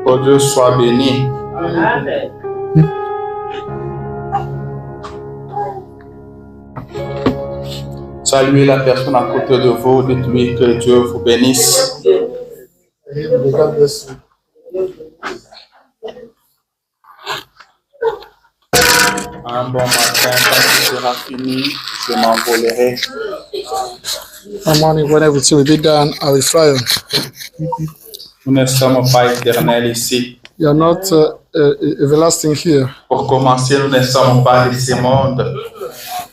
Que Dieu soit béni. Amen. Saluez la personne à côté de vous, dites-lui que Dieu vous bénisse. Un bon matin, quand ce sera fini, je m'envolerai. One morning, when everything will be done, I will fly on. Nous ne sommes pas éternels ici. You are not everlasting here. Pour commencer, nous ne sommes pas de ce monde.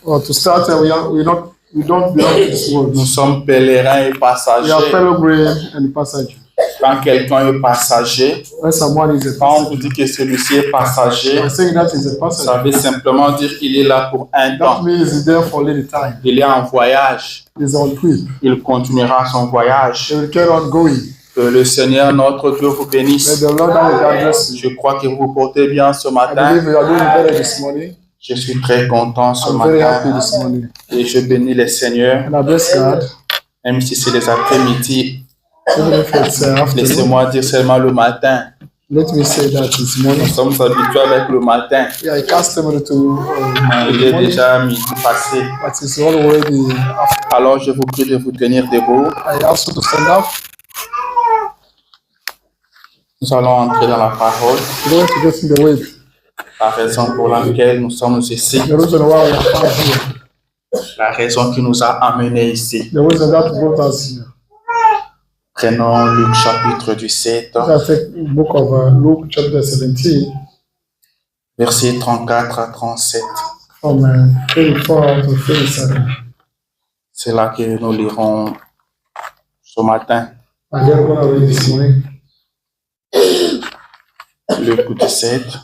Or to start, we don't belong to this world. Nous sommes pèlerins et We passagers. are pilgrim and passenger. Quand quelqu'un est passager, When someone is a quand on vous passenger, dit que celui-ci est passager, I'm saying that is a ça passenger. veut simplement dire qu'il est là pour un That temps. means he's there for a little time. Il est en voyage. He's on trip. Il continuera son voyage. He will carry on going. Que le Seigneur, notre Dieu, vous May bénisse. the Lord God bless you. Je crois que vous vous portez bien ce I matin. believe you are doing better this morning. Je suis très content ce I'm very happy matin. this morning. Et je bénis le Seigneur. And I bless God. Même si c'est les après-midi, Even if it's afternoon, laissez-moi dire seulement le matin. let me say that this Nous morning. sommes habitués avec le matin. Yeah, I customary to Il est déjà midi passé. but it's already after. Alors je vous prie de vous tenir debout. I ask you to stand up. Nous allons entrer dans la parole. We're going to get in the way. La raison pour laquelle nous sommes ici. The reason why we are found here. La raison qui nous a amenés ici. The reason that brought us here. Prenons Luc chapitre 17, Let's take the book of Luke chapter 17 versets 34 à 37. from 34 to 37. C'est là que nous lirons ce matin. And then we're going to read this morning. Luc 17,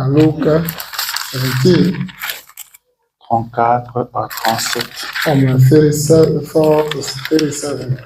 Luke 17 34 à 37. from 34 to 37.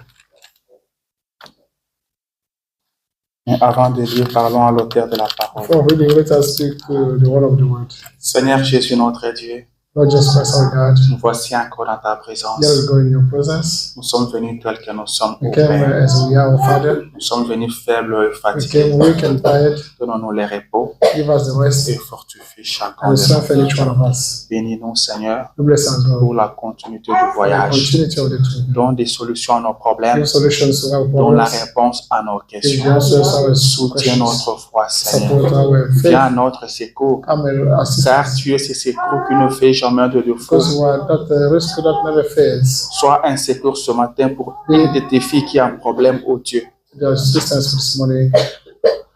Mais avant de lire, parlons à l'auteur de la parole. Before reading, let us speak the word of the word. Seigneur Jésus, notre Dieu, Lord Jesus Christ, our God, nous voici encore dans ta présence. here we go in your presence. Nous sommes venus tels que nous sommes, We ô came Père. as we are, our Father. Nous sommes venus faibles et We fatigués. came weak and tired. Donnons-nous les repos Give us the rest et fortifie chacun and de strengthen nous. each one of us. Bénis-nous, Seigneur, We bless us, pour Lord. la continuité du For the voyage. continuity of the trip. Donne des solutions à nos problèmes. Give solutions to our Donne la problems. réponse à nos Give the questions. answers to our Soutiens questions. notre foi, Seigneur. Support our Viens à faith. notre secours, Come and assist car us. tu es ce secours qui ne fait jamais de défaut. Because you are that rescue that never fails. Sois un secours ce matin pour une de tes filles qui a un problème, oh Dieu. The assistance this morning.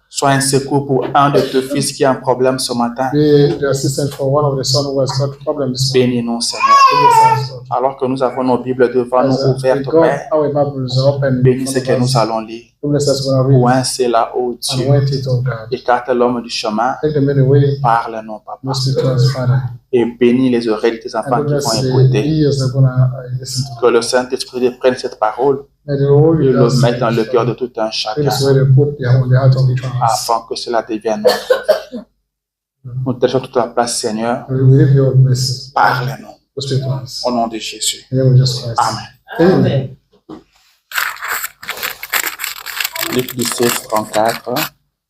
Sois un secours pour un de tes fils qui a un problème ce matin. Be the assistant for one of the son who has got problems this morning. Bénis-nous, Seigneur. Bless us, Lord. Alors que nous avons nos Bibles devant nous As we ouvertes, go, Père, our Bibles are open. bénis ce in que front of nous us. allons lire. Bless us when I read. Point c'est là, oh And Dieu. wait it, oh God. Écarte l'homme du chemin. Take the men away. Parle-nous, Papa. No speak to us, Father. Et bénis les oreilles de tes enfants And qui bless vont the écouter. ears that are going to listen to. Que le Saint-Esprit prenne cette parole May the Holy et le Ghost mette dans le cœur de tout un It chacun, is where they put on the heart of each one of us. afin que cela devienne notre. Nous te laissons toute la place, Seigneur. We believe your blessings. Parle-nous. Go speak to us. Au nom de Jésus. In the name of Jesus Christ. Amen. Amen. Luc 17, 34.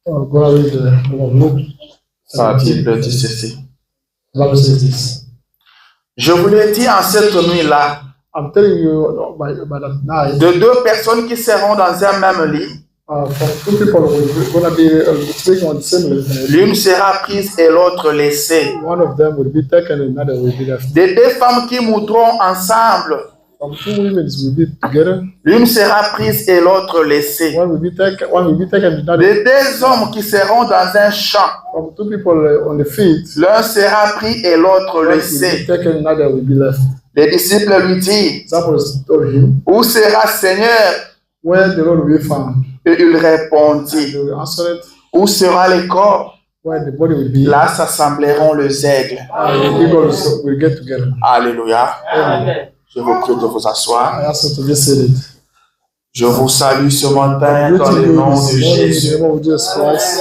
Oh, go and read the book of Luke. Sa Bible dit ceci. The Bible says this. Je vous l'ai dit en cette nuit-là, I'm telling you by that night, de deux personnes qui seront dans un même lit, from two people who are going to be speaking on the same level. l'une sera prise et l'autre laissée. One of them will be taken and another will be left. De deux femmes qui mourront ensemble, From two women will be together. l'une sera prise et l'autre laissée. One will be taken and another. De deux hommes qui seront dans un champ, From two people on the feet, l'un sera pris et l'autre one will be laissé. taken and another will be left. Les disciples lui disent, Disciples told him, où sera Seigneur? where the Lord will be found. Et il répondit, They will answer it, où sera le corps? where the body will be. Là s'assembleront les aigles. And the eagles will get together. Alléluia. Amen. Je vous prie de vous asseoir. I ask you to be seated. Je vous salue ce matin dans le nom de In the Jésus. name of Jesus Christ.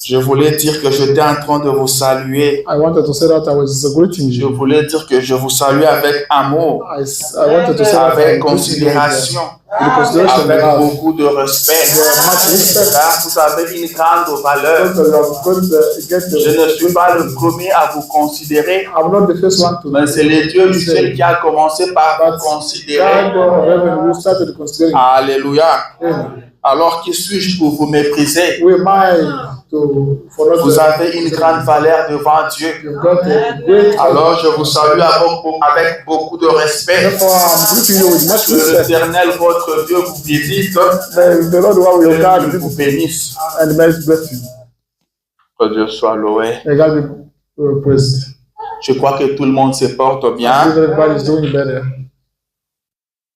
Je voulais dire que j'étais en train de vous saluer. I wanted to say that I was greeting Je you. voulais dire que je vous salue avec amour, I wanted to say that I avec was considération, with consideration avec and love. beaucoup de respect. Much respect. Car vous avez une grande valeur. Because you are going to get Je ne suis the pas le premier à vous considérer, I'm not the first one to mais c'est le Dieu du ciel qui a commencé par vous considérer. God of heaven, we started considering. Alléluia. Amen. Alors qui suis-je pour vous mépriser? Who am I to for us? Vous avez une grande valeur devant Dieu. You've got a great Alors je vous salue avec beaucoup de respect. Therefore, I'm greeting you with much Que respect. l'Éternel, votre Dieu, vous visite. The Lord will Que guard Dieu vous bénisse. and may bless you. Que Dieu soit loué. May God be praised. Je crois que tout le monde se porte bien. Everybody is doing better.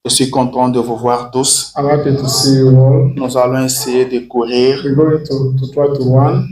Je suis content de vous voir tous. I'm happy to see you all. Nous allons essayer de courir. We're going to try to run.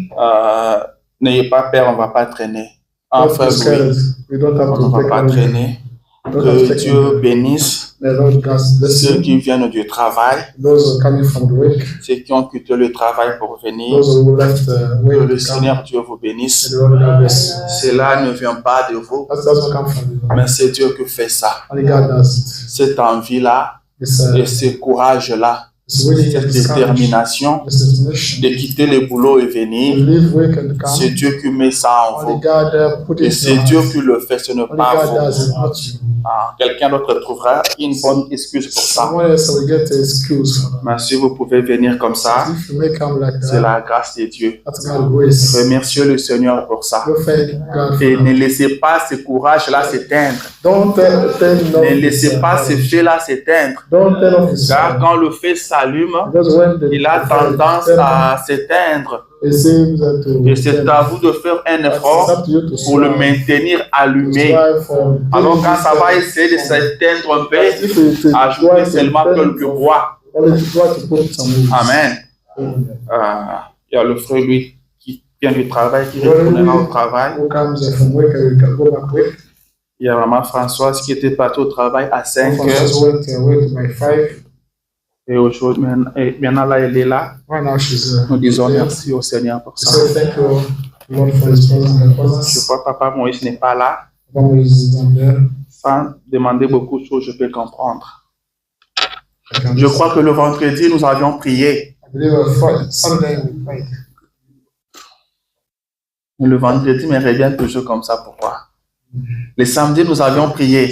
N'ayez pas peur, on ne va pas traîner. Don't Enfin, be scared. oui, We don't have on to ne va take pas on. traîner. We don't have to Que take Dieu on. bénisse May Lord God bless ceux you. qui viennent du travail, Those who are coming from the work. ceux qui ont quitté le travail pour venir. Those who left the Que way le to come. Seigneur Dieu vous bénisse. May the Lord God bless you. Cela ne vient pas de vous, That doesn't come from you. mais c'est Dieu qui fait ça. Only God does it. Cette envie-là et ce courage-là, it's willing cette and it's courage. détermination It's determination. de quitter le boulot et To venir, leave work and come. c'est Dieu qui met ça en Only vous. God put Et it c'est in Dieu your qui le fait, ce n'est Only pas God vous. does it, not you. Ah, quelqu'un d'autre trouvera une bonne excuse pour ça. Someone else will get an excuse for that. Mais si vous pouvez venir comme ça, If you may come like c'est that, la grâce de Dieu. that's God's grace. Remerciez le Seigneur pour ça. You thank God Et for ne that. laissez pas ce courage-là s'éteindre. Don't tell no. Ne laissez pas ce feu-là s'éteindre. Don't tell of his Car quand le feu s'allume, Because when the il a tendance à s'éteindre. it seems that Et c'est à vous de faire un effort pour le maintenir allumé. Alors quand ça va essayer de s'éteindre un peu, ajoutez seulement quelques bois. Amen. Il y a le frère, lui, qui vient du travail, qui retournera au travail. Il y a maman Françoise qui était partie au travail à 5 heures. Et aujourd'hui, maintenant là, elle est là. Nous disons merci au Seigneur pour ça. Je crois que Papa Moïse n'est pas là. Sans demander beaucoup de choses, je peux comprendre. Je crois que le vendredi, nous avions prié. Mais le vendredi me revient toujours comme ça. Pourquoi? Le samedi, nous avions prié.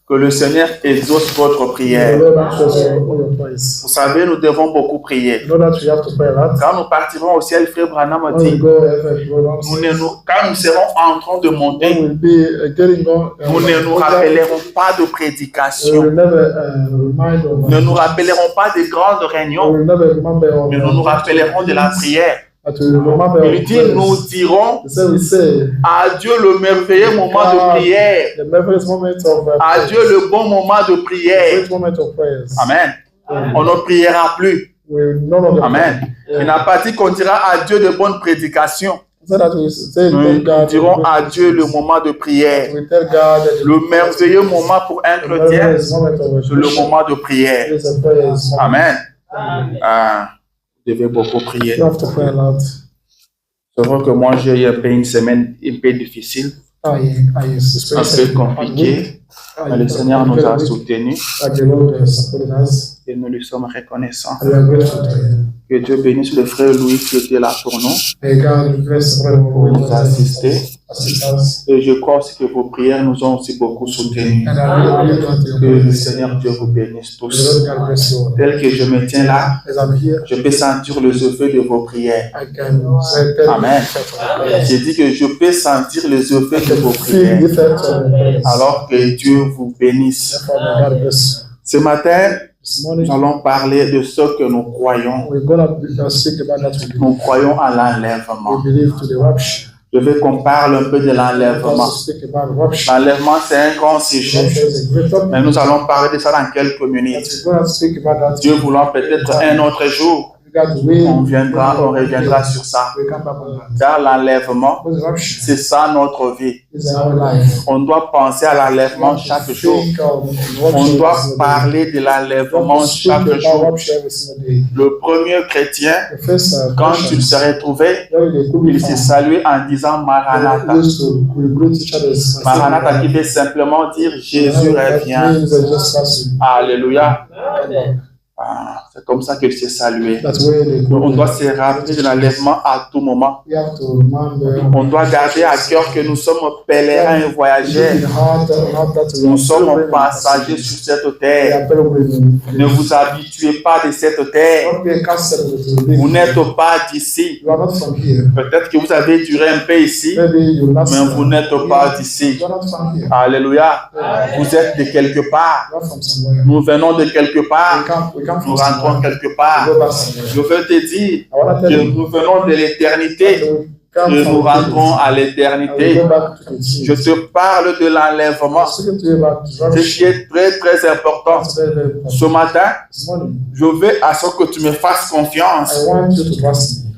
Que le Seigneur exauce votre prière. Vous savez, nous devons beaucoup prier. Quand nous partirons au ciel, frère Branham a dit, quand nous serons en train de monter, nous ne nous rappellerons pas de prédication. Nous ne nous rappellerons pas de grandes réunions, mais nous nous rappellerons de la prière. Il dit, nous dirons à Dieu le merveilleux moment de prière, à Dieu le bon moment de prière. Amen. On ne priera plus. Amen. Il n'a pas dit qu'on dira à Dieu de bonnes prédications. Nous dirons à Dieu le moment de prière. Le merveilleux moment pour un chrétien, c'est le moment de prière. Amen. Vous devez beaucoup prier. C'est vrai que moi, j'ai eu une semaine un peu difficile, un peu compliquée. Mais le Seigneur nous a soutenus et nous lui sommes reconnaissants. Que Dieu bénisse le frère Louis qui était là pour nous, pour nous assister. Et je crois aussi que vos prières nous ont aussi beaucoup soutenus. Que le Seigneur Dieu vous bénisse tous. Tel que je me tiens là, je peux sentir les effets de vos prières. Amen. J'ai dit que je peux sentir les effets de vos prières. Alors que Dieu vous bénisse. Ce matin, nous allons parler de ce que nous croyons. Nous croyons à l'enlèvement. Je veux qu'on parle un peu de l'enlèvement. L'enlèvement, c'est un grand sujet. Mais nous allons parler de ça dans quelques minutes. Dieu voulant peut-être un autre jour. on reviendra sur ça. Car l'enlèvement, c'est ça notre vie. On doit penser à l'enlèvement chaque jour. On doit parler de l'enlèvement chaque jour. Le premier chrétien, quand il serait trouvé, il s'est salué en disant Maranatha. Maranatha qui veut simplement dire Jésus revient. Alléluia. C'est comme ça qu'il s'est salué. On doit se rappeler de l'enlèvement à tout moment. On doit garder à cœur que nous sommes pèlerins et voyageurs. Nous sommes passagers sur cette terre. Ne vous habituez pas de cette terre. Vous n'êtes pas d'ici. Peut-être que vous avez duré un peu ici, mais vous n'êtes pas d'ici. Alléluia. Vous êtes de quelque part. Nous venons de quelque part. Nous rentrons quelque part. Je veux te dire que nous venons de l'éternité. Que nous rentrons à l'éternité. Je te parle de l'enlèvement. C'est ce qui est très très important. Ce matin, je veux à ce que tu me fasses confiance.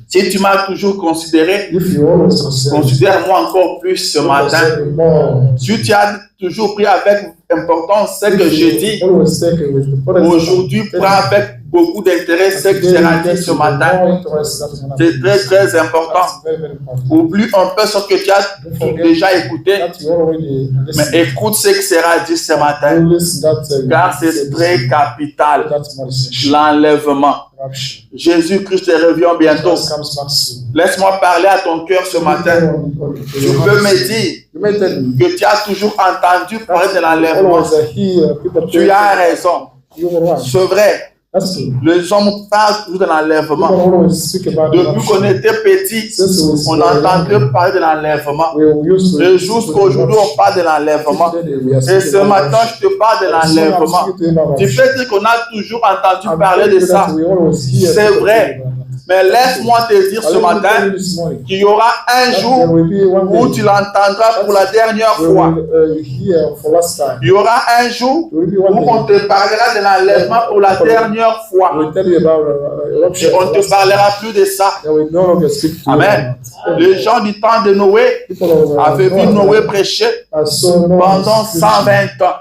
Si tu m'as toujours considéré, considère-moi encore plus ce matin. Si tu as toujours pris avec importance ce que je dis, aujourd'hui, prends avec beaucoup d'intérêt ce que j'ai dit ce matin. C'est très très important. Oublie un peu ce que tu as déjà écouté, mais écoute ce qui sera dit ce matin, car c'est très capital. L'enlèvement. Jésus-Christ revient bientôt. Laisse-moi parler à ton cœur ce matin. Tu peux me dire que tu as toujours entendu parler de l'enlèvement. Tu as raison. C'est vrai. Les hommes parlent toujours de l'enlèvement. Depuis qu'on était petit, on entendait parler de l'enlèvement. Et jusqu'aujourd'hui, on parle de l'enlèvement. Et ce matin, je te parle de l'enlèvement. Tu peux dire qu'on a toujours entendu parler de ça. C'est vrai. Mais laisse-moi te dire ce matin qu'il y aura un jour où tu l'entendras pour la dernière fois. Il y aura un jour où on te parlera de l'enlèvement pour la dernière fois. Et on ne te parlera plus de ça. Amen. Les gens du temps de Noé avaient vu Noé prêcher pendant 120 ans.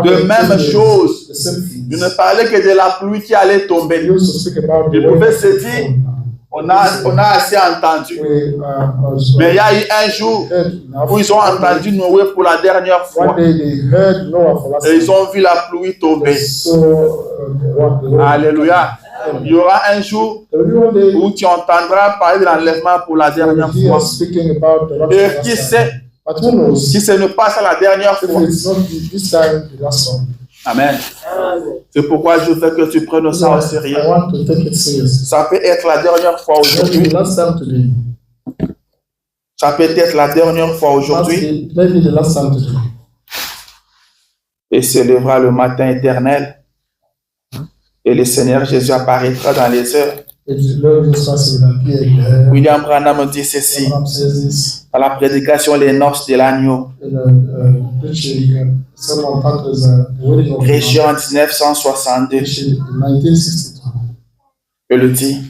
De même chose, il ne parlait que de la pluie qui allait tomber. Ils pouvaient se dire, on a assez entendu. Mais il y a eu un jour où ils ont entendu Noé pour la dernière fois. Et ils ont vu la pluie tomber. Alléluia. Il y aura un jour où tu entendras parler de l'enlèvement pour la dernière fois. Et qui sait, si ce n'est pas ça la dernière fois. Amen. C'est pourquoi je veux que tu prennes ça au sérieux. Ça peut être la dernière fois aujourd'hui. Ça peut être la dernière fois aujourd'hui. Et se lèvera le matin éternel. Et le Seigneur Jésus apparaîtra dans les heures. William Branham dit ceci à la prédication Les Noces de l'Agneau, prêché en 1962. Il le dit.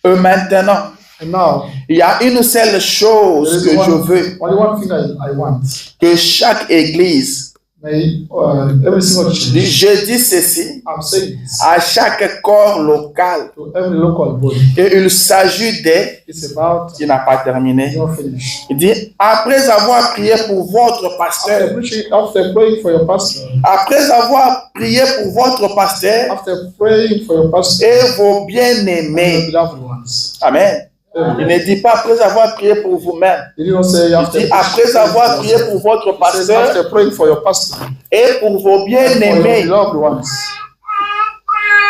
Maintenant, il y a une seule chose que je veux, que chaque église, je dis ceci à chaque corps local, et il s'agit qui n'a pas terminé. Il dit, après avoir prié pour votre pasteur, après avoir prié pour votre pasteur et vos bien-aimés, amen. Il ne dit pas après avoir prié pour vous-même. Il dit après avoir prié pour votre pasteur et pour vos bien-aimés.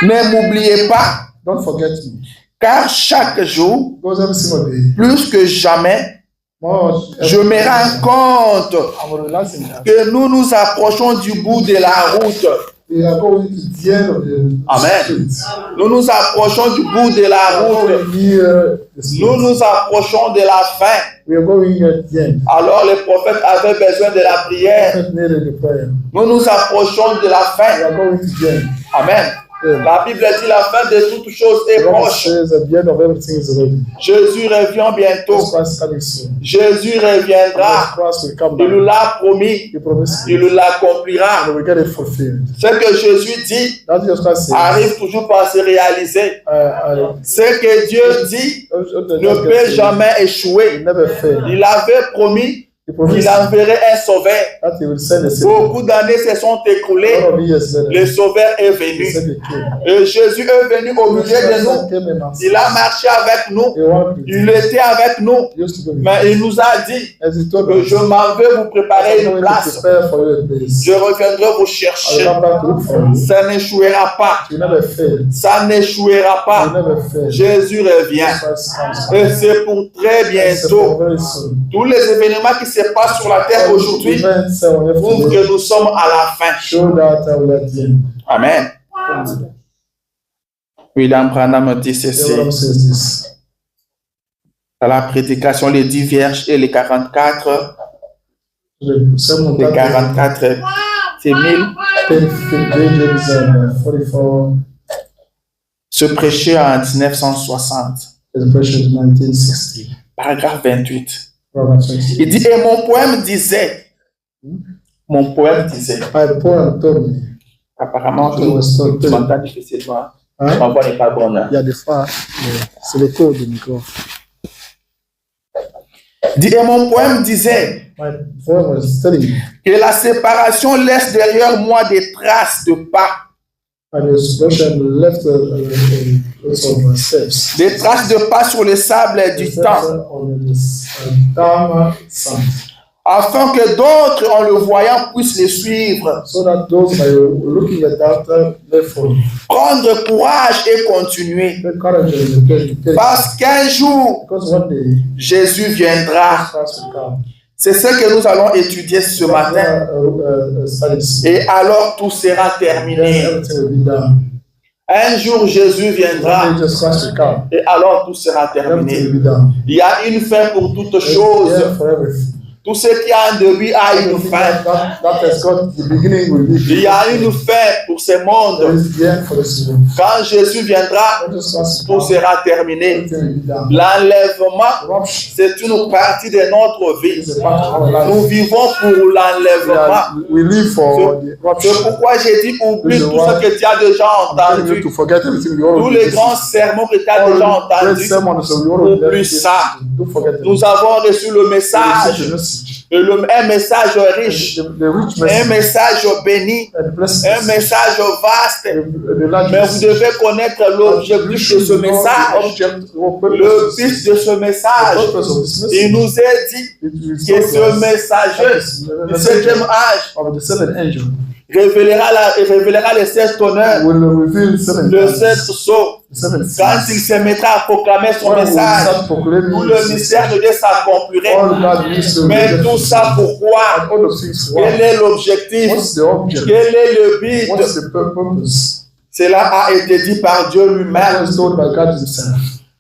Ne m'oubliez pas, car chaque jour, plus que jamais, je me rends compte que nous nous approchons du bout de la route. Amen. Nous nous approchons du bout de la route. Nous nous approchons de la fin. Alors les prophètes avaient besoin de la prière. Nous nous approchons de la fin. Amen. La Bible dit la fin de toutes choses est proche. Jésus revient bientôt. Jésus reviendra. Il nous l'a promis. Il nous l'accomplira. Ce que Jésus dit arrive toujours par se réaliser. Ce que Dieu dit ne peut jamais échouer. Il avait promis qu'il enverrait un sauveur. Beaucoup d'années se sont écoulées. Le sauveur est venu. Et Jésus est venu au milieu de nous. Il a marché avec nous. Il était avec nous. Mais il nous a dit que je m'en vais vous préparer une place. Je reviendrai vous chercher. Ça n'échouera pas. Ça n'échouera pas. Jésus revient. Et c'est pour très bientôt. Tous les événements qui se passe sur la terre aujourd'hui prouve que nous sommes à la fin. Amen. William Branham dit ceci. Dans la prédication, les 10 vierges et les 44, c'est 1000. Se prêchait en 1960. Paragraphe 28. Il dit, et mon poème disait, apparemment, tu m'entends difficilement, ma voix n'est pas bonne. Il y a des fois, c'est le code du micro. Dit, et mon poème disait que la séparation laisse derrière moi des traces de pas. Des traces de pas sur le sable du temps. Afin que d'autres, en le voyant, puissent les suivre. Prendre courage et continuer. Parce qu'un jour, Jésus viendra. C'est ce que nous allons étudier ce matin. Et alors tout sera terminé. Un jour Jésus viendra. Et alors tout sera terminé. Il y a une fin pour toutes choses. Tout ce qui a un début a une fin. Il y a une fin pour ce monde. Quand Jésus viendra, tout sera terminé. L'enlèvement, c'est une partie de notre vie. Nous vivons pour l'enlèvement. C'est pourquoi j'ai dit oublie tout ce que tu as déjà entendu. Tous les grands sermons que tu as déjà entendus, oublie ça. Nous avons reçu le message. Un message riche, un message béni, un message vaste. Mais vous devez connaître l'objectif de ce message. Le but de ce message, il nous est dit que ce messager du 7e âge révélera les 7 tonnerres, le 7 sceaux. Quand il se mettra à proclamer son message, tout le mystère de Dieu s'accomplirait. Mais tout ça pourquoi? Quel est l'objectif? Quel est le but? Cela a été dit par Dieu lui-même.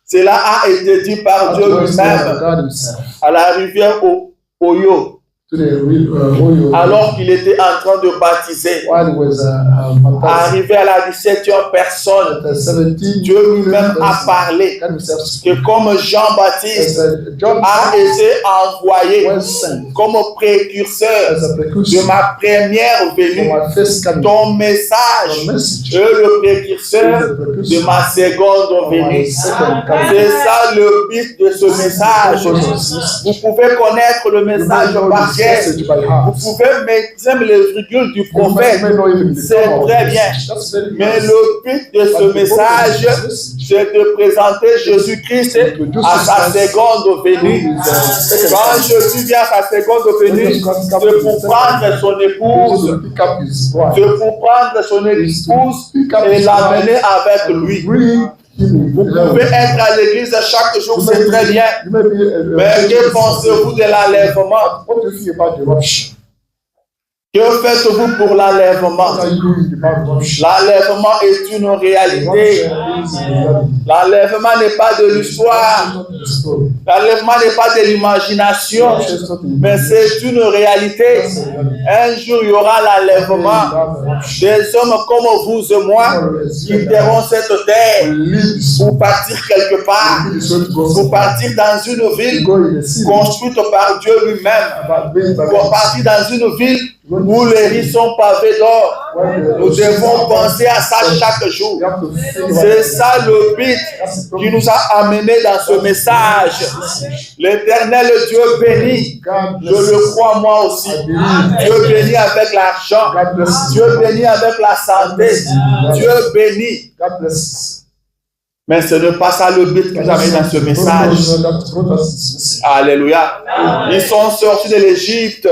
Cela a été dit par Dieu lui-même à la rivière Oyo. Alors qu'il était en train de baptiser, arrivé à la 17e personne, Dieu lui-même a parlé que comme Jean-Baptiste a été envoyé comme précurseur de ma première venue, ton message est le précurseur de ma seconde venue. C'est ça le but de ce message. Vous pouvez connaître le message par cœur. Vous pouvez mettre les virgules du prophète, c'est très bien. Mais le but de ce message, c'est de présenter Jésus-Christ à sa seconde venue. Quand Jésus vient à sa seconde venue, c'est pour prendre son épouse, c'est pour prendre son épouse et l'amener avec lui. Vous pouvez être à l'église chaque jour, c'est très bien. Mais que pensez-vous de l'enlèvement? Que faites-vous pour l'enlèvement? L'enlèvement est une réalité L'enlèvement n'est pas de l'histoire. L'enlèvement n'est pas de l'imagination. Mais c'est une réalité. Un jour, il y aura l'enlèvement. Des hommes comme vous et moi quitteront cette terre pour partir quelque part, pour partir dans une ville construite par Dieu lui-même, pour partir dans une ville où les rues sont pavées d'or. Nous devons penser à ça chaque jour. C'est ça le but qui nous a amenés dans ce message. L'Éternel Dieu bénit. Je le crois moi aussi. Dieu bénit avec l'argent. Dieu bénit avec la santé. Dieu bénit. Mais ce n'est pas ça le but que nous avons dans ce message. Alléluia. Ils sont sortis de l'Égypte.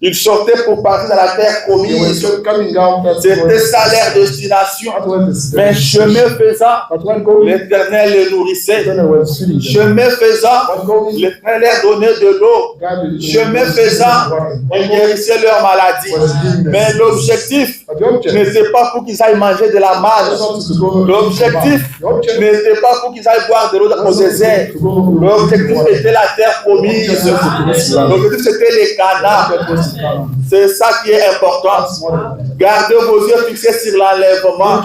Ils sortaient pour partir dans la terre promise. C'était ça leur destination. Mais chemin faisant, l'Éternel les nourrissait. Chemin faisant, l'Éternel leur donnait de l'eau. Chemin faisant, il guérissait leur maladie. Mais l'objectif n'était pas pour qu'ils aillent manger de la manne. L'objectif n'était pas pour qu'ils aillent boire de l'eau au désert. L'objectif était la terre promise. L'objectif c'était les Canaan. C'est ça qui est important. Gardez vos yeux fixés sur l'enlèvement.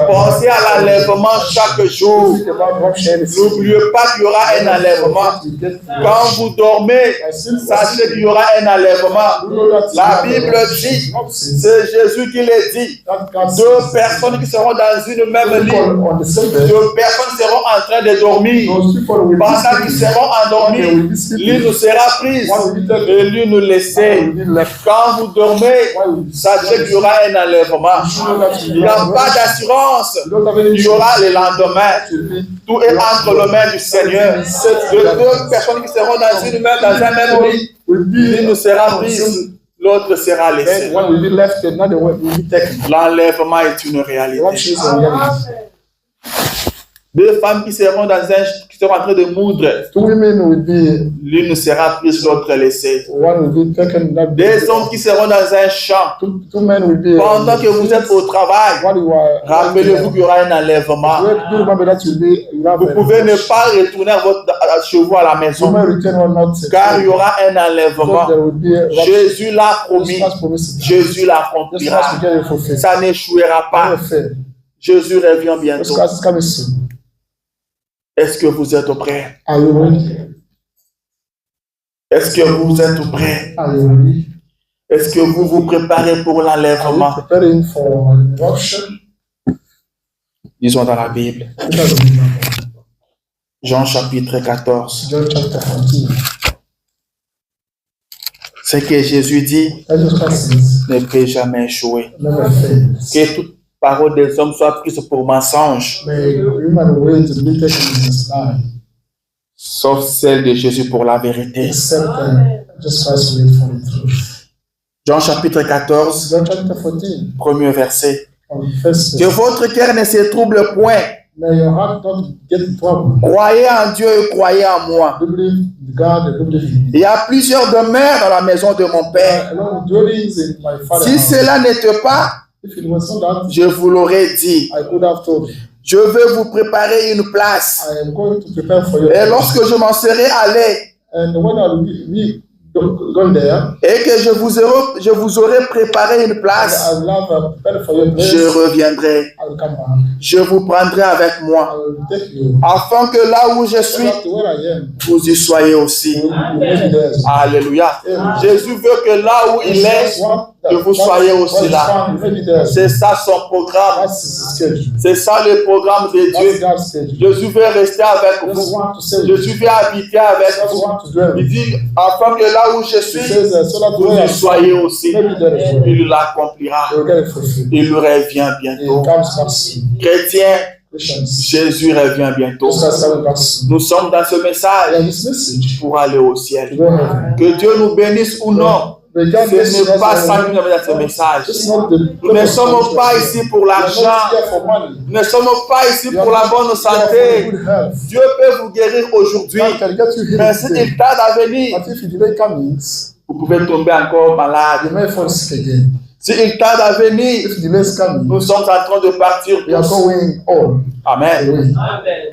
Pensez à l'enlèvement chaque jour. N'oubliez pas qu'il y aura un enlèvement. Quand vous dormez, sachez qu'il y aura un enlèvement. La Bible dit, c'est Jésus qui l'a dit, 2 personnes qui seront dans une même lit, 2 personnes seront en train de dormir. Pendant qu'ils seront endormis, l'une sera prise et l'une laissée. Quand vous dormez, sachez qu'il y aura un enlèvement. Il n'y a pas d'assurance. Il y aura le lendemain. Tout est entre les mains du Seigneur. Les 2 personnes qui seront dans un même lit, l'une sera prise, l'autre sera laissée. L'enlèvement est une réalité. 2 femmes qui seront en train de moudre. L'une sera prise, l'autre laissée. 2 hommes qui seront dans un champ. Pendant que vous êtes au travail, rappelez-vous qu'il y aura un enlèvement. Vous pouvez ne pas retourner chez vous à la maison, car il y aura un enlèvement. Jésus l'a promis. Jésus l'accomplira. Ça n'échouera pas. Jésus revient bientôt. Est-ce que vous êtes prêts? Est-ce que vous êtes prêts? Est-ce que vous vous préparez pour l'enlèvement? Disons dans la Bible. Jean chapitre 14. Ce que Jésus dit ne peut jamais échouer. Que toute parole des hommes soit prise pour mensonge, sauf celle de Jésus pour la vérité. Jean chapitre 14, premier verset. Que votre cœur ne se trouble point. Croyez en Dieu et croyez en moi. Il y a plusieurs demeures dans la maison de mon Père. Si cela n'était pas, je vous l'aurais dit. Je veux vous préparer une place. Et lorsque je m'en serai allé, et que je vous aurai préparé une place, je reviendrai. Je vous prendrai avec moi, afin que là où je suis, vous y soyez aussi. Alléluia. Jésus veut que là où il est, que vous soyez aussi là. C'est ça son programme. C'est ça le programme de Dieu. Jésus veut rester avec vous. Jésus veut habiter avec vous. Il dit, afin que là où je suis, vous y soyez aussi. Il l'accomplira. Il revient bientôt. Chrétiens, Jésus revient bientôt. Nous sommes dans ce message pour aller au ciel. Que Dieu nous bénisse ou non. Ce n'est pas ça que nous avons dans ce message. Nous ne sommes pas ici pour l'argent. Nous ne sommes pas ici pour la bonne santé. Dieu peut vous guérir aujourd'hui. Mais s'il tarde à venir, vous pouvez tomber encore malade. S'il tarde à venir, if delay is coming, nous sommes en train de partir. we are going all Amen. the way.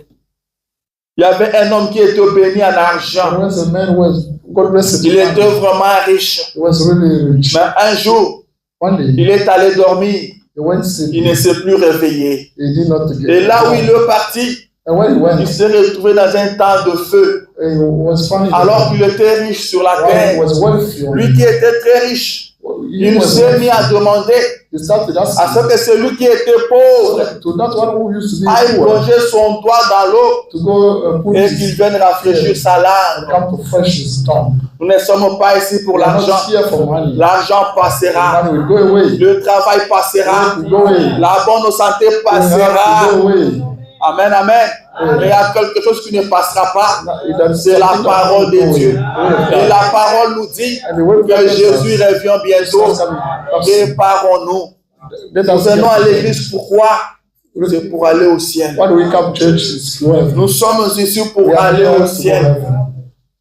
Il y avait un homme qui était béni en argent. There was a man who was, God bless Il him, était vraiment riche. he was really rich. Mais un jour, One day, il est allé dormir. he went Il sleeping. ne s'est plus réveillé. He did not get Et là où il est parti, and when he il went, s'est retrouvé dans un temps de feu. he was finding Alors qu'il était riche sur la while he terre. was wealthy. Lui qui était très riche, He il was s'est mis à demander he started à asking ce que celui qui était pauvre to that one who used to be aille poor plonger son doigt dans l'eau to go put et qu'il vienne rafraîchir sa and langue. come to fresh his tongue. Nous ne sommes pas ici pour We are not l'argent. here for money. L'argent passera. Money will go away. Le travail passera. Will go away. La bonne santé We have passera. to go away. Amen, amen. Mais il y a quelque chose qui ne passera pas. That's C'est la something that parole will de go Dieu. away. Et la parole nous dit And the word of que God Jésus says, revient bientôt. Préparons-nous. let Nous us venons à get l'église pourquoi? C'est pour aller au ciel. Why do we come to church? Is to heaven. Nous sommes ici pour We are aller here au to go ciel. heaven.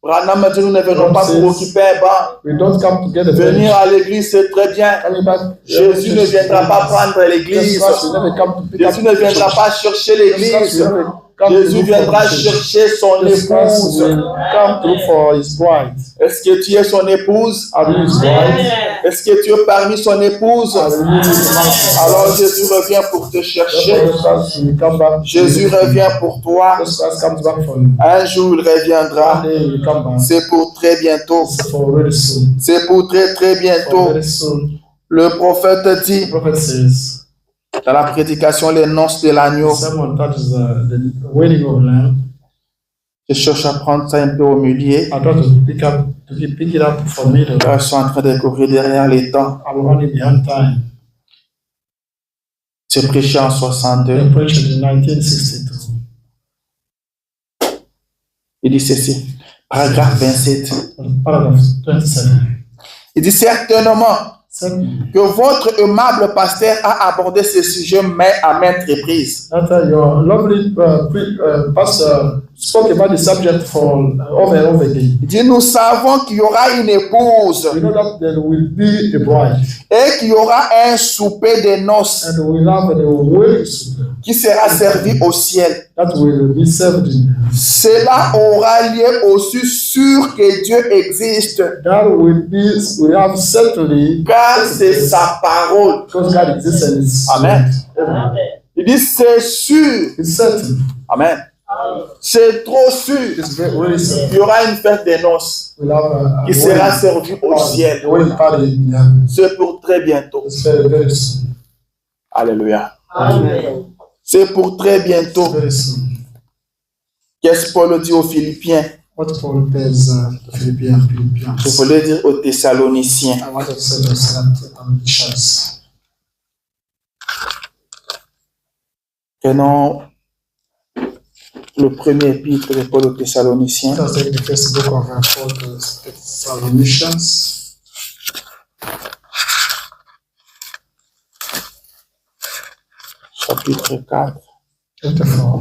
Branham dit nous ne venons pas pour occuper un banc. We don't come to get a Venir bench. à l'église, c'est très bien. Coming back, Jésus ne viendra pas prendre l'église. Jesus Christ will never come to pick up Jésus ne viendra church. pas chercher Jesus Christ l'église. will never come to Jésus look for viendra the church. chercher son Jesus Christ épouse. will come to look for his bride. Est-ce que tu es son épouse? Are you his bride? Est-ce que tu es parmi son épouse? Are you his bride? Alors Jésus revient pour te chercher. Jesus Christ will come back. Jésus revient pour toi. Jesus Christ comes back for you. Un jour il reviendra. One day he will come back. C'est pour très bientôt. It's for very soon. C'est pour très très For bientôt. very soon. Le prophète dit The prophet says, dans la prédication les noces de l'agneau. someone touches the wedding of lamb. Je cherche à prendre ça un peu au milieu. I try to pick it up for me. Ils sont en train de courir derrière les temps. I'm running behind time. C'est prêché en 62. I preached in 1962. Il dit ceci. Paragraphe 27. Paragraph 27. Il dit certainement que votre aimable pasteur a abordé ce sujet à maintes reprises. After your lovely pastor spoke about the subject for over and over again. Il dit nous savons qu'il y aura une épouse We know that there will be a bride et qu'il y aura un souper de noces and we'll have a wedding supper qui sera servi au ciel. that will be served in. Cela aura lieu aussi sûr que Dieu existe, That will be, we have certainly, car c'est sa parole. because God exists and it's Amen. Amen. Il dit c'est sûr. It's certain. Amen. C'est trop sûr. It's very Il certain. y aura une fête des noces We'll have a qui sera servie au ciel. the wedding party in heaven. C'est pour très bientôt. It's very, very soon. Alléluia. Amen. C'est pour très bientôt. Very soon. Qu'est-ce que Paul dit aux Philippiens? What Paul tells the Philippians. Je voulais dire aux Thessaloniciens. I want to say to the church. Prenons le premier épître de Paul aux Thessaloniciens. Let us take the first book of Paul to Thessalonians. Chapitre 4. Chapter 4.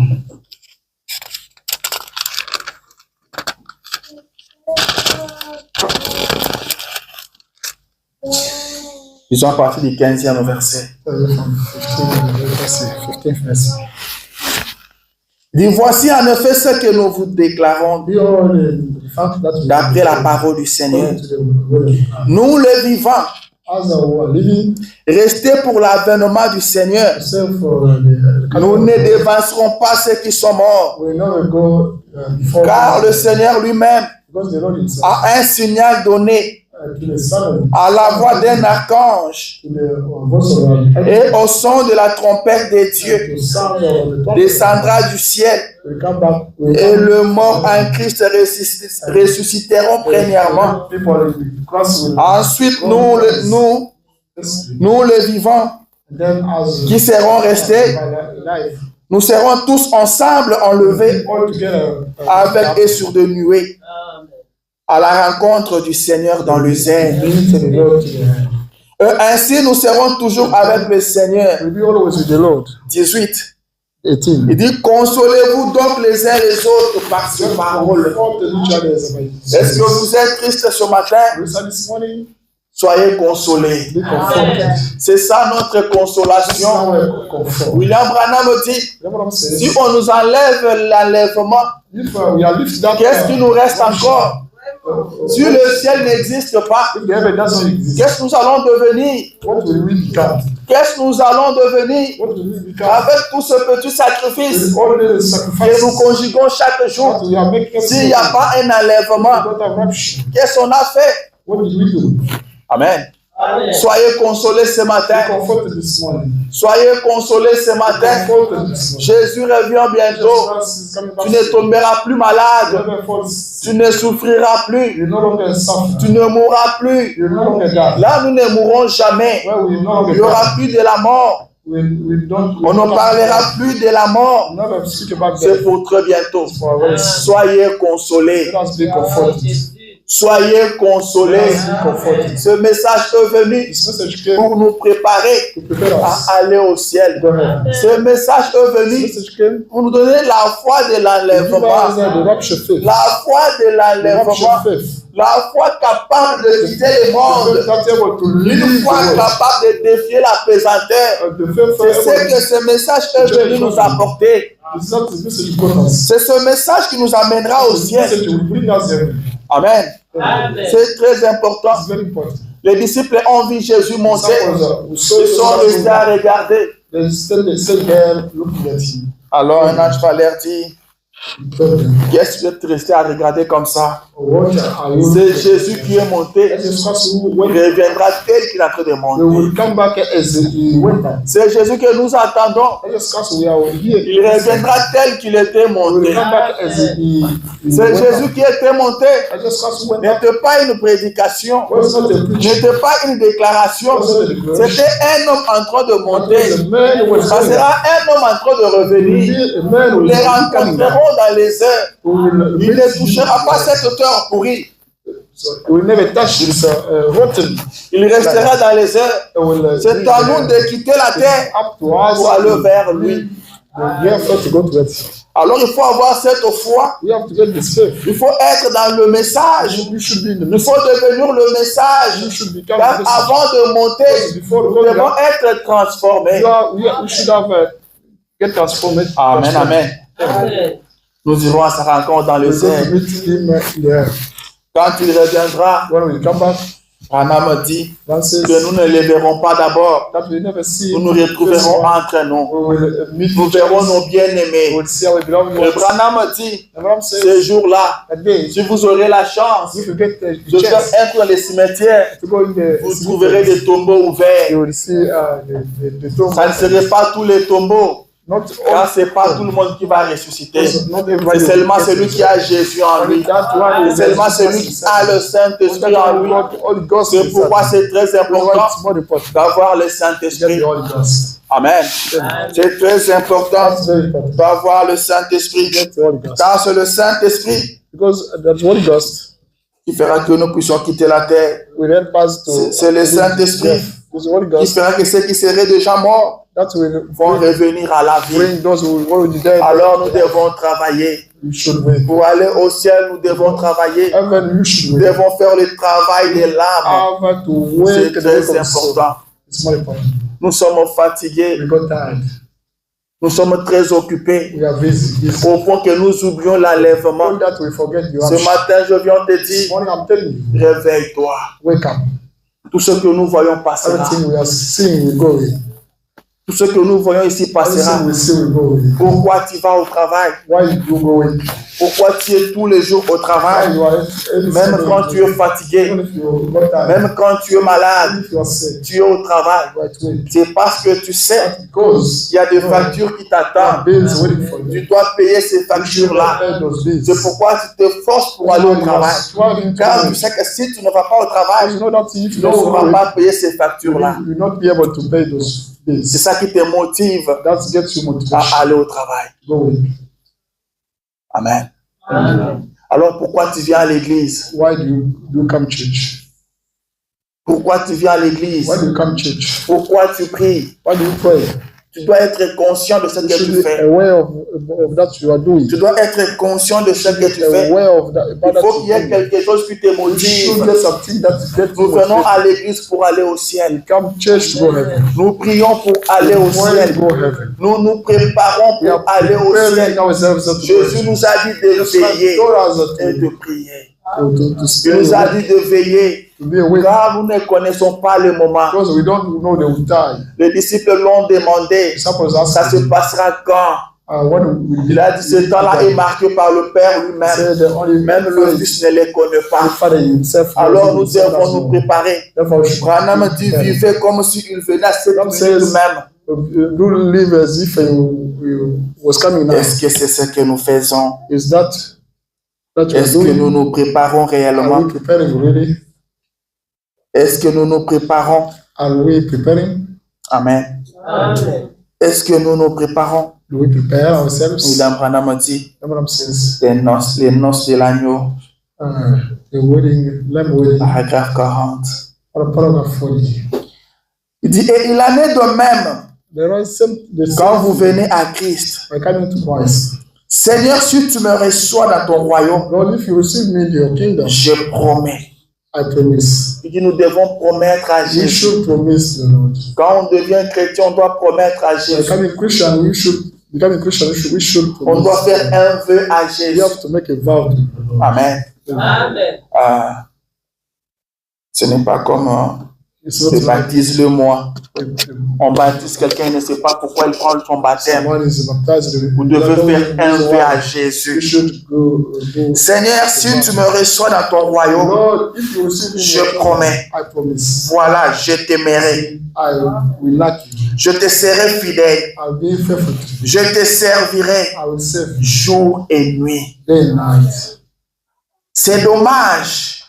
Ils ont parti du 15e verset. From 15th verse. Il dit, voici en effet ce que nous vous déclarons Behold, the fact that we d'après la parole du Seigneur. according to the word of God. Nous les vivants, As we are living, restés pour l'avènement du Seigneur. except for the Nous ne dévancerons pas ceux qui sont morts, we never go before car God, le Seigneur lui-même because the Lord himself a un signal donné to the Son à la voix d'un archange to the voice of et au son de la trompette de Dieu the sound of the trumpet, descendra du ciel we come back, we et come le mort en Christ ressusciteront premièrement. people in the cross will Ensuite, nous les vivants and then as qui serons restés, life nous serons tous ensemble enlevés all together avec et sur de nuées à la rencontre du Seigneur dans le zèle. to the Lord together. Ainsi, nous serons toujours avec le Seigneur. We'll be always with the Lord. 18. 18. Il dit, consolez-vous donc les uns les autres par ces paroles. Est-ce que vous êtes triste ce matin? This morning, Soyez consolés. C'est ça notre consolation. William Branham dit, si on nous enlève l'enlèvement, qu'est-ce qui nous reste encore? Si le ciel n'existe pas, qu'est-ce que nous allons devenir? Qu'est-ce que nous allons devenir avec tout ce petit sacrifice que nous conjuguons chaque jour? S'il n'y a pas un enlèvement, qu'est-ce qu'on a fait? Amen. Soyez consolés ce matin. Soyez consolés ce matin. Jésus revient bientôt. Tu ne tomberas plus malade. Tu ne souffriras plus. Tu ne mourras plus. Là, nous ne mourrons jamais. Il n'y aura plus de la mort. On ne parlera plus de la mort. C'est pour très bientôt. Soyez consolés. Soyez consolés. Ce message est venu pour nous préparer à aller au ciel. Ce message est venu pour nous donner la foi de l'enlèvement. La foi de l'enlèvement. La foi capable de quitter le monde. Une foi capable de défier la pesanteur. C'est ce que ce message est venu nous apporter. C'est ce message qui nous amènera au ciel. Amen. C'est très important. Les disciples ont vu Jésus monter. Ils sont restés à regarder. Alors un ange va leur dire, qu'est-ce que tu es resté à regarder comme ça? C'est Jésus qui est monté. Il reviendra tel qu'il est en train de monter. C'est Jésus que nous attendons. Il reviendra tel qu'il était monté. C'est Jésus qui était monté. N'était pas une prédication. N'était pas une déclaration. C'était un homme en train de monter. Ça sera un homme en train de revenir. Nous les rencontrerons dans les heures. Il ne touchera pas cette odeur pourrie. Il restera dans les airs. C'est à nous de quitter la terre pour aller vers lui. Alors il faut avoir cette foi. Il faut être dans le message. Il faut devenir le message. Car avant de monter, nous devons être transformés. Amen, amen. Nous irons à sa rencontre dans le ciel. Quand il reviendra, Branham dit que nous ne les verrons pas d'abord. Nous nous retrouverons entre nous. Nous verrons nos bien-aimés. Branham dit, ce jour-là, si vous aurez la chance de faire être dans les cimetières, vous trouverez des tombeaux ouverts. Ça ne serait pas tous les tombeaux. Car ce n'est pas tout le monde qui va ressusciter. C'est seulement celui qui a Jésus en lui. C'est seulement celui qui a le Saint-Esprit en lui. C'est pourquoi c'est très important d'avoir le Saint-Esprit. Amen. C'est très important d'avoir le Saint-Esprit. Car c'est le Saint-Esprit qui fera que nous puissions quitter la terre. C'est le Saint-Esprit qui fera que ceux qui seraient déjà morts vont revenir à la vie. Alors nous devons travailler. Pour aller au ciel, nous devons travailler. Nous devons faire le travail de l'âme. C'est très important. Nous sommes fatigués. Nous sommes très occupés au point que nous oublions l'enlèvement. Ce matin, je viens te dire, réveille-toi. Tout ce que nous voyons passera. Tout ce que nous voyons ici passera. Pourquoi tu vas au travail? Pourquoi tu es tous les jours au travail? Même quand tu es fatigué, même quand tu es malade, tu es au travail. C'est parce que tu sais qu'il y a des factures qui t'attendent. Tu dois payer ces factures-là. C'est pourquoi tu te forces pour aller au travail. Car tu sais que si tu ne vas pas au travail, tu ne pourras pas payer ces factures-là. C'est ça qui te motive à aller au travail. Amen. Alors pourquoi tu viens à l'église? Pourquoi tu viens à l'église? Pourquoi tu pries? Tu dois être conscient de ce que tu fais. Tu dois être conscient de ce que tu fais. Il faut qu'il y ait quelque chose qui te motive. Nous venons à l'église pour aller au ciel. Nous prions pour aller au ciel. Nous nous préparons pour aller au ciel. Jésus nous a dit de veiller et de prier. Il nous a dit de veiller, car nous ne connaissons pas le moment. Les disciples l'ont demandé, ça se passera quand? Il a dit, ce temps-là est marqué par le Père lui-même. Même le Fils ne les connaît pas. Alors nous devons nous préparer. Branham dit, vivez comme s'il venait à cette minute même. Est-ce que c'est ce que nous faisons? Est-ce que nous nous préparons réellement? Est-ce que nous nous préparons? Amen. Est-ce que nous nous préparons? William Branham dit, les noces de l'agneau, paragraphe 40. Il dit, et il en est de même quand vous venez à Christ. Seigneur, si tu me reçois dans ton royaume, je promets. Il dit, nous devons promettre à Jésus. Quand on devient chrétien, on doit promettre à Jésus. On doit faire un vœu à Jésus. Amen. Ce n'est pas comme je baptise le moi. On baptise quelqu'un, il ne sait pas pourquoi il prend son baptême. Vous devez faire un vœu à Jésus. Seigneur, si tu me reçois dans ton royaume, je promets. Voilà, je t'aimerai. Je te serai fidèle. Je te servirai jour et nuit. C'est dommage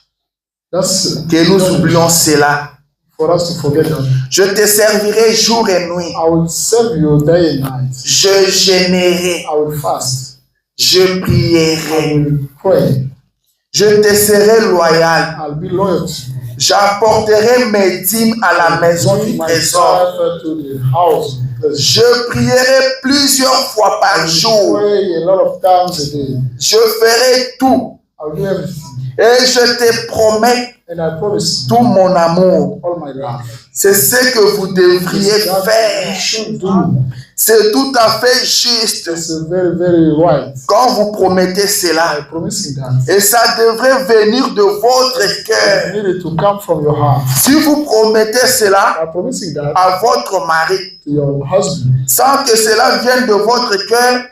que nous oublions cela. Je te servirai jour et nuit. Je jeûnerai. Je prierai. Je te serai loyal. J'apporterai mes dîmes à la maison du trésor. Je prierai plusieurs fois par jour. Je ferai tout. Et je te promets tout mon amour. C'est ce que vous devriez faire. C'est tout à fait juste. Quand vous promettez cela, et ça devrait venir de votre cœur. Si vous promettez cela à votre mari, sans que cela vienne de votre cœur,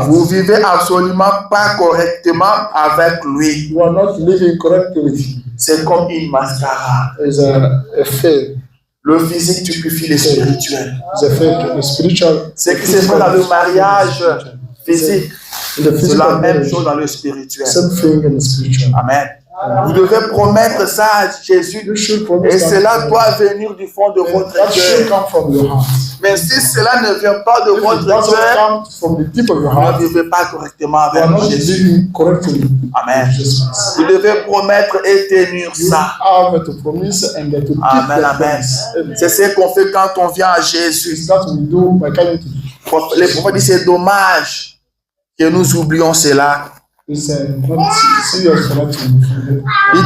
vous vivez absolument pas correctement avec lui. C'est comme une mascarade. Le physique tupifie le spirituel. Ce qui se fait dans le mariage physique, c'est la même chose dans le spirituel. Amen. Vous devez promettre ça à Jésus et cela doit venir du fond de votre cœur. Mais si cela ne vient pas de votre cœur, vous ne vivez pas correctement avec Jésus. Amen. Vous devez promettre et tenir ça. Amen, amen. C'est ce qu'on fait quand on vient à Jésus. Les prophètes disent c'est dommage que nous oublions cela. Il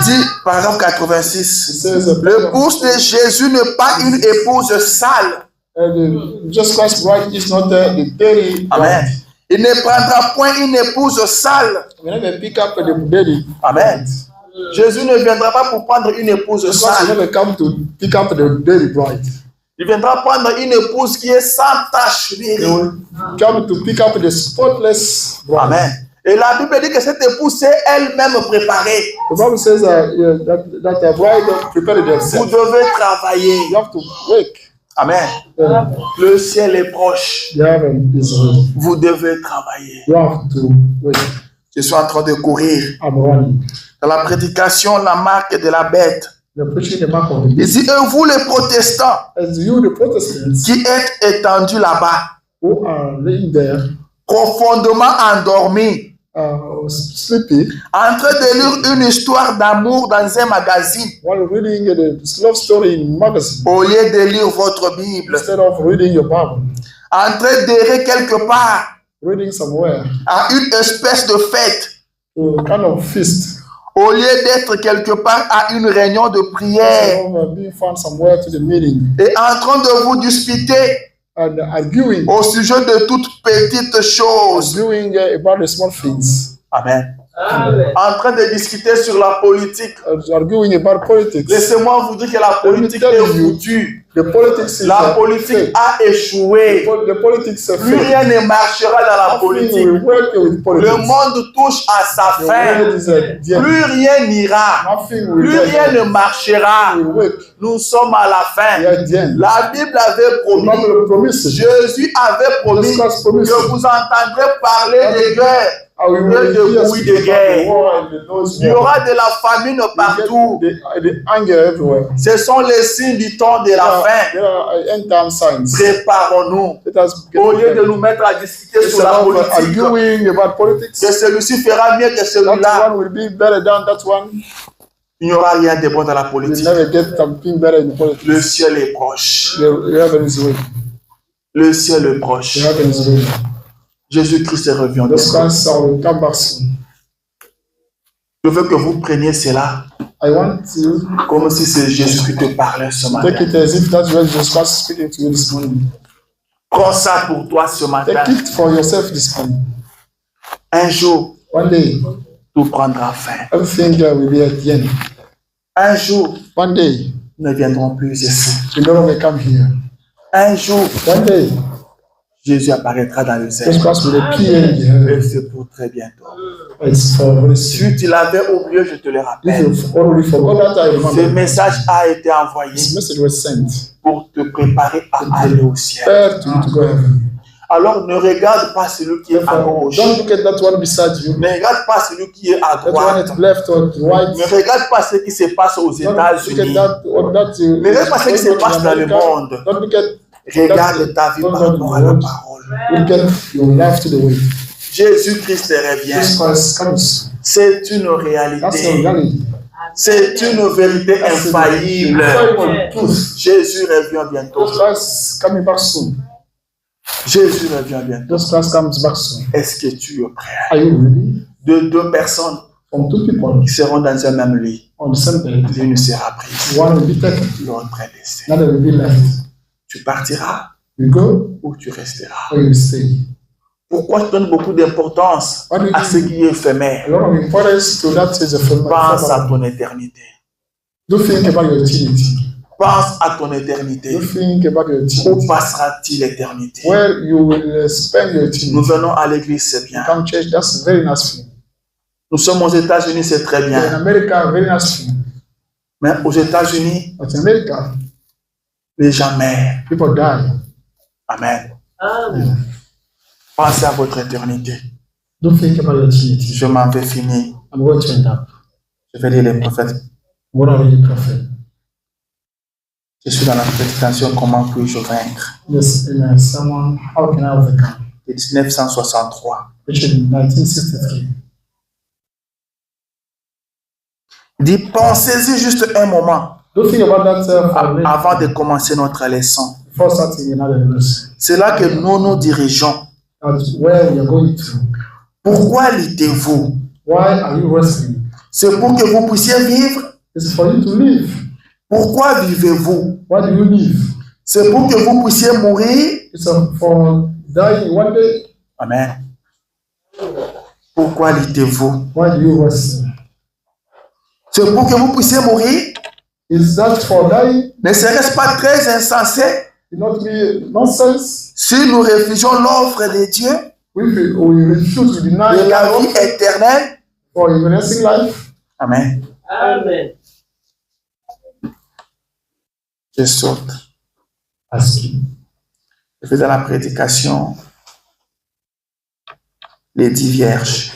dit, paragraphe 86, l'épouse de Jésus n'est pas une épouse sale. Amen. Il ne prendra point une épouse sale. Amen. Jésus ne viendra pas pour prendre une épouse sale. Il viendra prendre une épouse qui est sans tache. Amen. Et la Bible dit que cette épouse est elle-même préparée. Vous devez travailler. Amen. Le ciel est proche. Vous devez travailler. Je suis en train de courir. Dans la prédication, la marque de la bête. Il dit, et vous les protestants qui êtes étendus là-bas, profondément endormis, sleepy, en train de lire une histoire d'amour dans un magazine, while reading the love story in magazine, au lieu de lire votre Bible, instead of reading your Bible, en train d'errer quelque part reading somewhere, à une espèce de fête, to a kind of feast, au lieu d'être quelque part à une réunion de prière, instead of being found somewhere to the meeting, et en train de vous disputer and arguing, au sujet de toutes petites choses. arguing about the small things, Amen. En train de discuter sur la politique. arguing about politics. Laissez-moi vous dire que la politique est foutue. The politics is La politique a échoué. the politics Plus rien ne marchera dans la politique. Le monde touche à sa fin. Plus rien n'ira. Plus rien ne marchera. Nous sommes à la fin. La Bible avait promis. Jésus avait promis que vous entendrez parler des guerres. De bruit de guerre. Il y aura de la famine partout. Ce sont les signes du temps de la fin. Préparons-nous. Au lieu de nous mettre à discuter sur la politique, que celui-ci fera mieux que celui-là. Il n'y aura rien de bon dans la politique. Le ciel est proche. Le ciel est proche. Jésus-Christ est revenu. Je veux que vous preniez cela comme si c'est Jésus qui te parlait ce matin. Prends ça pour toi ce matin. Un jour, tout prendra fin. Un jour, nous ne viendrons plus ici. Un jour, Jésus apparaîtra dans le ciel. Et c'est pour très bientôt. Si tu l'avais oublié, je te le rappelle. Ce message a été envoyé pour te préparer à aller au ciel. Alors ne regarde pas celui qui est à gauche. Ne regarde pas celui qui est à droite. Ne regarde pas ce qui se passe aux États-Unis. Ne regarde pas ce qui se passe dans le monde. Regarde ta vie par rapport à la parole. Jésus-Christ revient. C'est une réalité. C'est une vérité infaillible. Jésus revient bientôt. Jésus revient bientôt. Est-ce que tu es prêt? De deux personnes qui seront dans un même lit. L'une sera prise. L'autre laissée. Tu partiras ou tu resteras. Pourquoi tu donnes beaucoup d'importance à ce qui est éphémère? Pense à ton éternité. Pense à ton éternité. Où passera-t-il l'éternité? Nous venons à l'église, c'est bien. Nous sommes aux États-Unis, c'est très bien. Mais aux États-Unis, les gens meurent. Amen. Pensez à votre éternité. Je m'en vais finir. Je vais lire les prophètes. Je suis dans la prédication comment puis-je vaincre. 1963. Dis, pensez-y juste un moment avant de commencer notre leçon. C'est là que nous nous dirigeons. Pourquoi luttez-vous? C'est pour que vous puissiez vivre. Pourquoi vivez-vous? C'est pour que vous puissiez mourir. Amen. Pourquoi luttez-vous? C'est pour que vous puissiez mourir. Ne serait-ce pas très insensé si nous refusions l'offre de Dieu de la vie éternelle? Amen. Amen. Je saute. Je faisais la prédication les 10 vierges.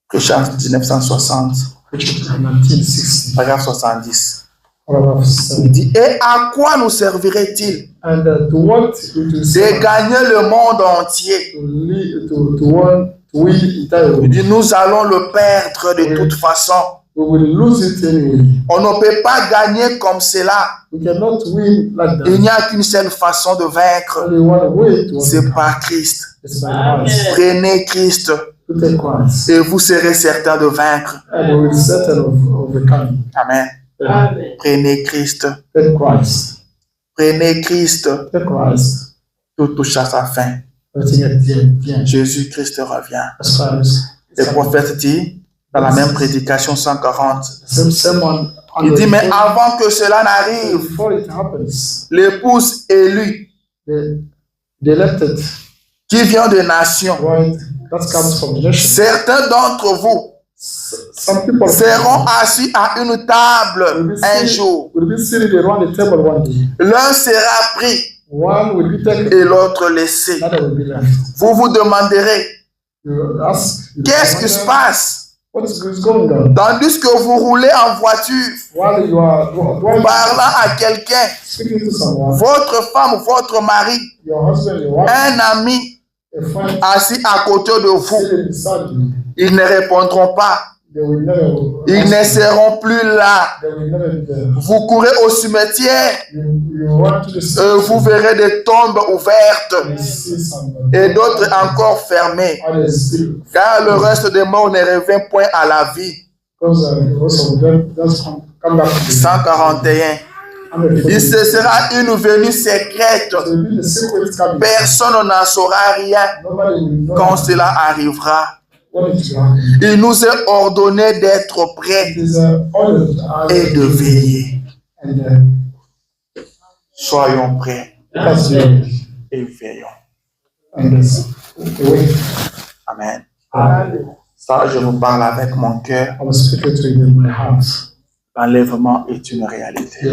Prêchant 1960. Paragraphe 70. Il dit, et à quoi nous servirait-il de gagner le monde entier? Il dit, nous allons le perdre de toute façon. On ne peut pas gagner comme cela. Il n'y a qu'une seule façon de vaincre. C'est par Christ. Prenez Christ et vous serez certain de vaincre. Amen. Prenez Christ. Prenez Christ. Tout touche à sa fin. Jésus-Christ revient. Le prophète dit dans la même prédication 140, il dit, mais avant que cela n'arrive, l'épouse élue qui vient de nations, certains d'entre vous seront assis à une table un jour. L'un sera pris et l'autre laissé. Vous vous demanderez, qu'est-ce qui se passe? Tandis que vous roulez en voiture, parlant à quelqu'un, votre femme, votre mari, un ami assis à côté de vous, ils ne répondront pas. Ils ne seront plus là. Vous courez au cimetière, vous verrez des tombes ouvertes et d'autres encore fermées, car le reste des morts ne revient point à la vie. 141. Il se sera une venue secrète. Personne n'en saura rien quand cela arrivera. Il nous est ordonné d'être prêts et de veiller. Soyons prêts et veillons. Amen. Ça, je vous parle avec mon cœur. L'enlèvement est une réalité.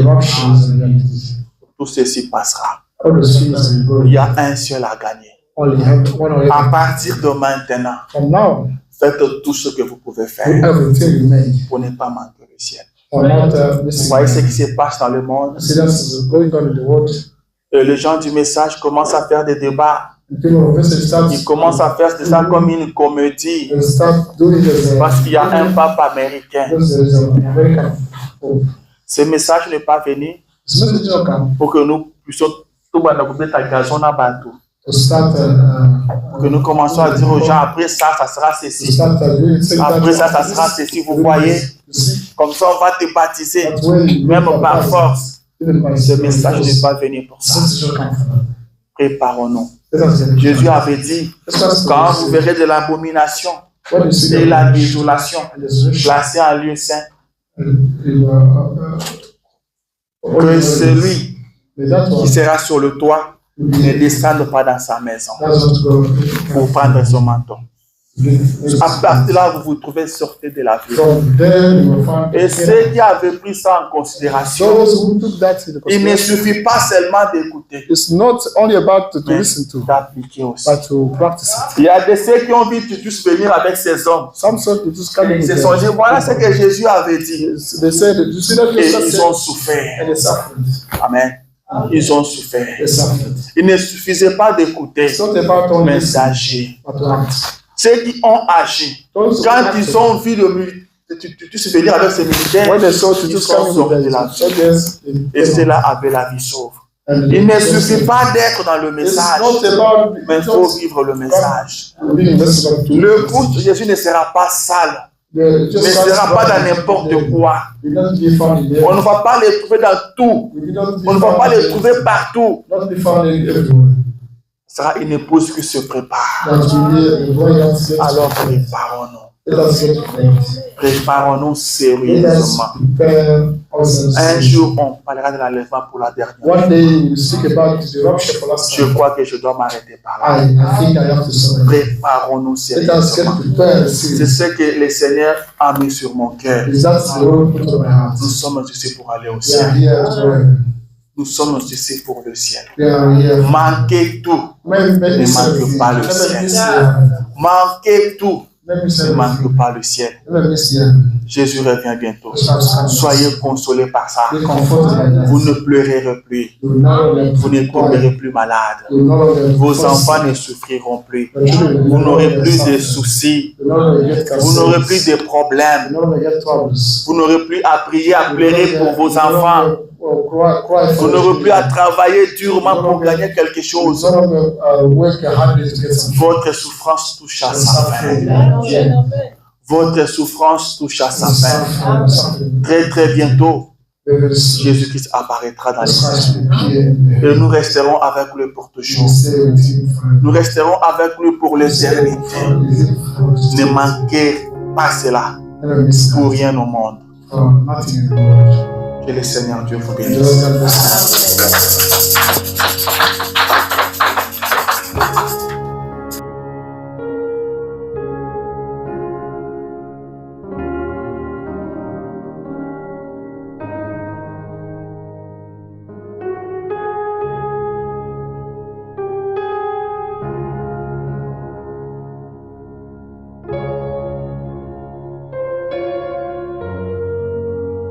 Tout ceci passera. Il y a un seul à gagner. À partir de maintenant, faites tout ce que vous pouvez faire pour ne pas manquer le ciel. Vous voyez ce qui se passe dans le monde. Les gens du message commencent à faire des débats. Ils commencent à faire ça comme une comédie. Parce qu'il y a un pape américain. Ce message n'est pas venu pour que nous puissions que nous commençons à dire aux gens, après ça, ça sera ceci. Après ça, ça sera ceci. Vous voyez, comme ça, on va te baptiser, même par force. Ce message n'est pas venu pour ça. Préparons-nous. Jésus avait dit, quand vous verrez de l'abomination et la désolation placée en lieu saint, que celui qui sera sur le toit ne descende pas dans sa maison pour prendre son manteau. À partir de là, vous vous trouvez sorti de la vie. Et ceux qui avaient pris ça en considération, il ne suffit pas seulement d'écouter, mais d'appliquer aussi. Il y a des ceux qui ont envie de juste venir avec ces hommes. Ils se sont dit, voilà ce que Jésus avait dit. Et ils ont souffert. Amen. Ils ont souffert. Il ne suffisait pas d'écouter, mais d'agir. Ceux qui ont agi, quand ils ont vu se venir avec ces militaires, ils sont sortis de la vie. Et cela avait la vie sauve. Il ne suffit pas d'être dans le message, mais il faut vivre le message. Le pouce de Jésus ne sera pas sale. Ne sera pas dans n'importe quoi. On ne va pas les trouver dans tout. On ne va pas les trouver partout. Ce sera une épouse qui se prépare. Alors préparons-nous. Préparons-nous sérieusement. Un jour, on parlera de l'enlèvement pour la dernière fois. Je crois que je dois m'arrêter par là. Préparons-nous sérieusement. C'est ce que le Seigneur a mis sur mon cœur. Nous sommes ici pour aller au ciel. Nous sommes ici pour le ciel. Manquez tout, ne manquez pas le ciel. Manquez tout, Ne manque pas le ciel. Jésus revient bientôt. Soyez consolés par ça. Vous ne pleurerez plus. Vous ne tomberez plus malade. Vos enfants ne souffriront plus. Vous n'aurez plus de soucis. Vous n'aurez plus de problèmes. Vous n'aurez plus à prier, à pleurer pour vos enfants. Vous n'aurez plus à travailler durement pour gagner quelque chose. Votre souffrance touche à sa fin. Votre souffrance touche à sa fin. Très très bientôt, Jésus-Christ apparaîtra dans les cieux. Et nous resterons avec lui pour toujours. Nous resterons avec lui pour l'éternité. Ne manquez pas cela pour rien au monde. Que le Seigneur Dieu vous bénisse.